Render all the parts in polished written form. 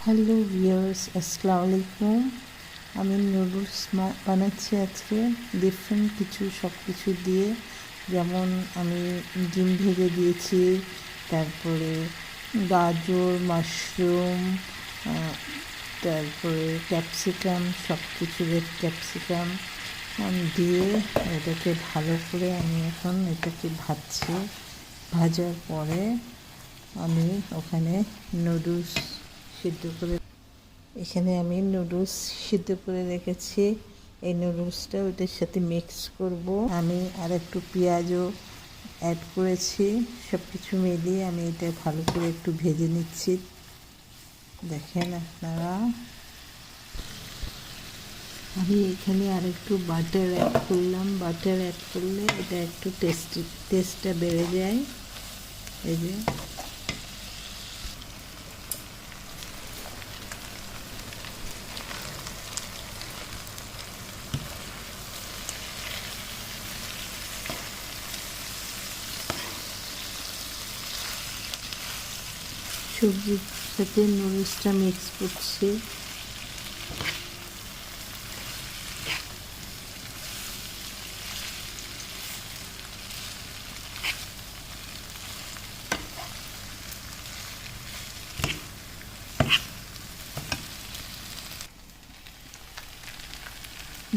Hello viewers, আসসালামু আলাইকুম। আমি নুডলস বানাচ্ছি আজকে ডিফারেন্ট কিছু সব কিছু দিয়ে। যেমন আমি ডিম ভেজে দিয়েছি, তারপরে গাজর, মাশরুম, তারপরে ক্যাপসিকাম, সব কিছু রেড ক্যাপসিকাম দিয়ে এটাকে ভালো করে আমি এখন এটাকে ভাজছি। ভাজার পরে আমি ওখানে নুডলস সিদ্ধ করে আমি নুডলস সিদ্ধ করে রেখেছি। এই নুডলসটা ওটার সাথে মিক্স করব। আমি আর একটু পেঁয়াজও অ্যাড করেছি। সব কিছু মিলিয়ে আমি এটা ভালো করে একটু ভেজে নিচ্ছি। দেখেন আপনারা, আমি এখানে আর একটু বাটার অ্যাড করলাম। বাটার অ্যাড করলে এটা একটু টেস্টটা বেড়ে যায়। এই যে সবজির সাথে নুডলসটা মিক্স করছি।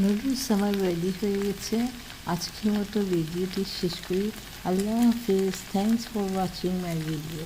নুডলস আমার রেডি হয়ে গেছে। আজকের মতো ভিডিওটি শেষ করি। আল্লাহ হাফেজ। Thanks for watching my video.